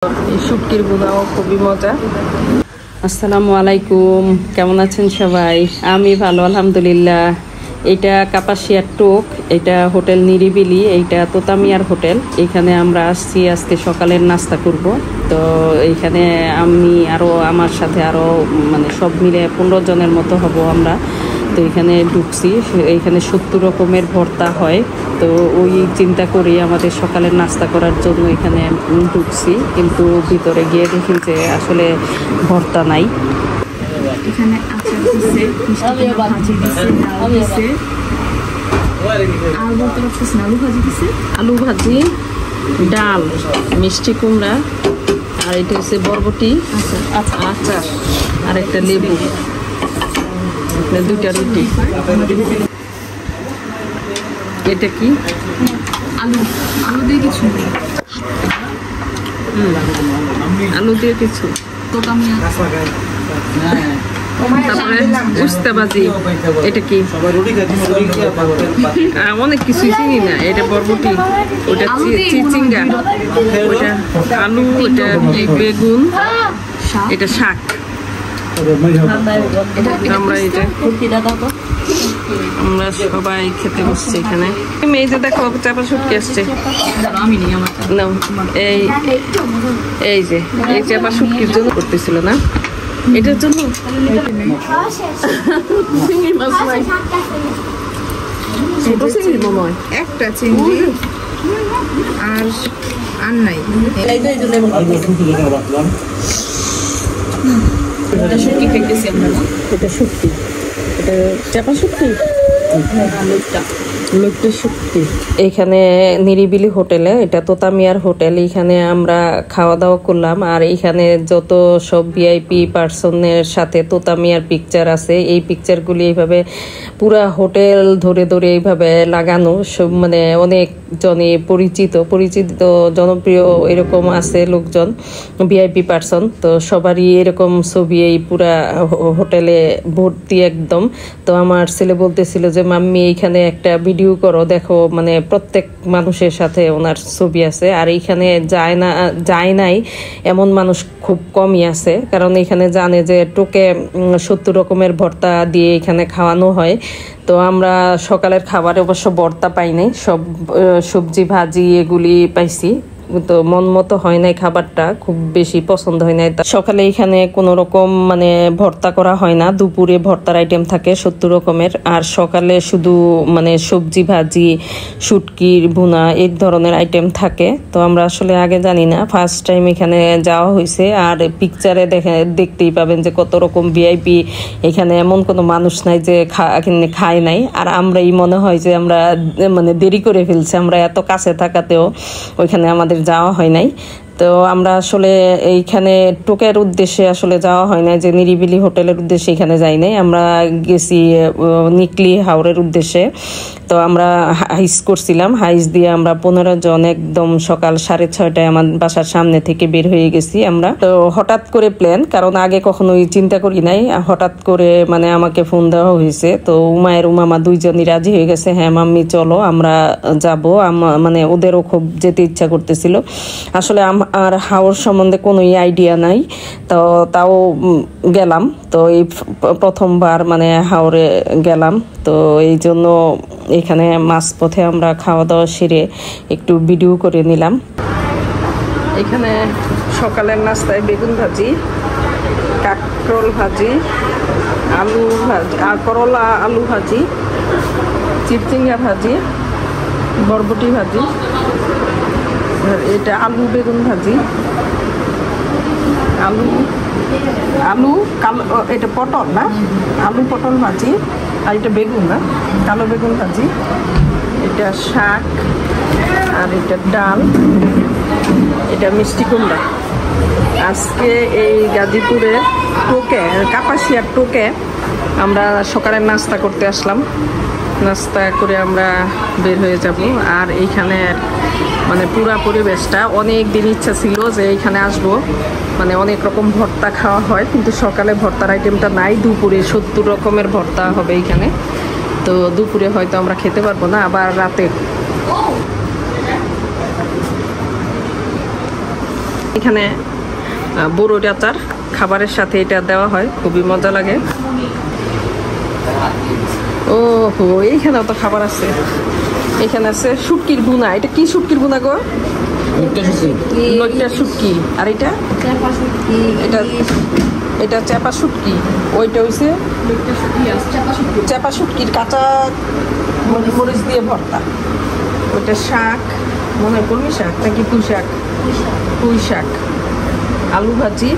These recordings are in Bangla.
শুটকির ভুনাও খুবই মজা। আসসালামু আলাইকুম, কেমন আছেন সবাই? আমি ভালো আলহামদুলিল্লাহ। এটা কাপাসিয়ার টোক, এটা হোটেল নিরিবিলি, এইটা তোতামিয়ার হোটেল। এখানে আমরা আসছি আজকে সকালের নাস্তা করব। তো এইখানে আমি আমার সাথে মানে সব মিলে 15 জনের মতো হব আমরা। তো এখানে ঢুকছি, এইখানে 70 রকমের ভর্তা হয়। তো ওই চিন্তা করি আমাদের সকালের নাস্তা করার জন্য এখানে ঢুকছি, কিন্তু ভিতরে গিয়ে দেখি যে আসলে ভর্তা নাই। এখানে আচার দিছে, মিষ্টি ভাজি দিছে, ডাল দিছে, আর বলতে পারতেছি না, আলু ভাজি দিছে, আলু ভাজি, ডাল, মিষ্টি কুমড়া, আর এটা হচ্ছে বরবটি, আচার, আর একটা লেবু, দুইটা রুটি। এটা কি? আলু আলু দিয়ে কিছু নেই, আলু দিয়ে কিছু। তোতামিয়া, তারপরে উস্তা ভাজি। এটা কি? অনেক কিছু চিনি না। এটা বরবটি, ওটা চিচিঙ্গা, ওটা আলু, ওটা বেগুন, এটা শাক। আমরা সবাই খেতে বসছি এখানে। এই যে দেখো চাপা শুটকি আসছে। এই যে এই চাপা শুটকির জন্য করতেছিল না, এটার জন্য চিংড়ি মাছ নাই, ছোট চিংড়ি মনে হয়, একটা চিংড়ি আর নাই। শুটকি খাইতেছি আমরা। এটা শুটকি, এটা চাপা শুটকি, এখানে নিরিবিলি হোটেলে, এটা তোতামিয়ার হোটেল। এখানে আমরা খাওয়া দাওয়া করলাম। আর এখানে যত সব ভিআইপি পার্সনের সাথে তোতামিয়ার পিকচার আছে, এই পিকচারগুলি এইভাবে পুরা হোটেল ধরে ধরে এইভাবে লাগানো। সব মানে অনেক জনই পরিচিত জনপ্রিয় এরকম আছে লোকজন, ভিআইপি পার্সন। তো সবারই এরকম ছবি এই পুরা হোটেলে ভর্তি একদম। তো আমার ছেলে বলতেছিল যে মাম্মি এইখানে একটা ভিডিও করো, দেখো মানে প্রত্যেক মানুষের সাথে ওনার ছবি আছে। আর এইখানে যায় নাই এমন মানুষ খুব কমই আছে, কারণ এখানে জানে যে টোকে 70 রকমের ভর্তা দিয়ে এখানে খাওয়ানো হয়। তো আমরা সকালের খাবারে অবশ্য ভর্তা পাই নাই, সব সবজি ভাজি এগুলি পাইছি। তো মন মতো হয় নাই, খাবারটা খুব বেশি পছন্দ হয় নাই। সকালে এখানে কোনো রকম মানে ভর্তা করা হয় না, দুপুরে ভর্তার আইটেম থাকে 70 রকমের। আর সকালে শুধু মানে সবজি ভাজি, শুটকির ভুনা এই ধরনের আইটেম থাকে। তো আমরা আসলে আগে জানি না, ফার্স্ট টাইম এখানে যাওয়া হয়েছে। আর পিকচারে দেখতেই পাবেন যে কত রকম ভিআইপি, এখানে এমন কোনো মানুষ নাই যে খায় নাই। আর আমরাই মনে হয় যে আমরা মানে দেরি করে ফেলছি, আমরা এত কাছে থাকাতেও ওইখানে আমাদের যাওয়া হয় নাই। তো আমরা আসলে এইখানে টোকের উদ্দেশ্যে আসলে যাওয়া হয় না, যে নিরিবিলি হোটেলের উদ্দেশ্যে এখানে যাই নাই। আমরা গেছি নিকলি হাওরের উদ্দেশ্যে। তো আমরা হাইস করছিলাম, হাইস দিয়ে আমরা 15 জন একদম সকাল 6:30টায় আমার বাসার সামনে থেকে বের হয়ে গেছি আমরা। তো হঠাৎ করে প্ল্যান, কারণ আগে কখনোই চিন্তা করি নাই, হঠাৎ করে মানে আমাকে ফোন দেওয়া হয়েছে। তো উমায়ের উমামা দুইজনই রাজি হয়ে গেছে, হ্যাঁ মাম্মি চলো আমরা যাব। মানে ওদেরও খুব যেতে ইচ্ছা করতেছিল। আসলে আর হাওর সম্বন্ধে কোনো আইডিয়া নাই, তো তাও গেলাম। তো এই প্রথমবার মানে হাওরে গেলাম। তো এই জন্য এখানে মাঝপথে আমরা খাওয়া দাওয়া সেরে একটু ভিডিও করে নিলাম। এখানে সকালের নাস্তায় বেগুন ভাজি, কাঁকরোল ভাজি, আলু ভাজি, আর করলা আলু ভাজি, চিচিঙ্গা ভাজি, বরবটি ভাজি, এটা আলু বেগুন ভাজি, আলু কালো, এটা পটল না, আলু পটল ভাজি, আর এটা বেগুন না, কালো বেগুন ভাজি, এটা শাক, আর এটা ডাল, এটা মিষ্টি কুমড়া। আজকে এই গাজীপুরের টোকে, কাপাসিয়ার টোকে আমরা সকালের নাস্তা করতে আসলাম। নাস্তা করে আমরা বের হয়ে যাব। আর এইখানে মানে পুরা পরিবেশটা, অনেক দিন ইচ্ছা ছিল যে এইখানে আসব, মানে অনেক রকম ভর্তা খাওয়া হয়, কিন্তু সকালে ভর্তার আইটেমটা নাই। দুপুরে 70 রকমের ভর্তা হবে এইখানে। তো দুপুরে হয়তো আমরা খেতে পারবো না, আবার রাতে এখানে বড়ই আচার খাবারের সাথে এটা দেওয়া হয়, খুবই মজা লাগে। ও হো, এইখানেও তো খাবার আছে। এখানে আছে শুটকির বুনা। এটা কি শুটকির বুনা গো? লইট্টা শুটকি। আর এটা এটা চাপা শুটকি। ওইটা হইছে চাপা শুটকির কাঁচা মরিচ দিয়ে ভর্তা। ওইটা শাক, মনে হয় কলমি শাক নাকি পুঁই শাক? পুঁই শাক, আলু ভাজি।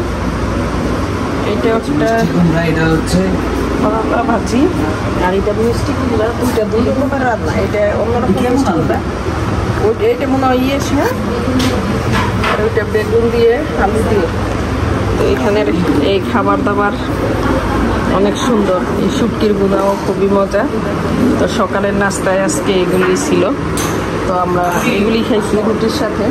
এটা হচ্ছে করলা ভাজি। আর এটা মিষ্টি কুমড়া। দুইটা দুই রকমের রান্না। এটা অন্যরকম মিষ্টি কুমড়া। ওইটা এটা মনে হয় ইয়েছে। আর ওইটা বেগুন দিয়ে আলু দিয়ে। তো এখানের এই খাবার দাবার অনেক সুন্দর। এই শুটকির বুনাও খুবই মজা। তো সকালের নাস্তায় আজকে এগুলি ছিল। তো আমরা এগুলি খাইছি রুটির সাথে।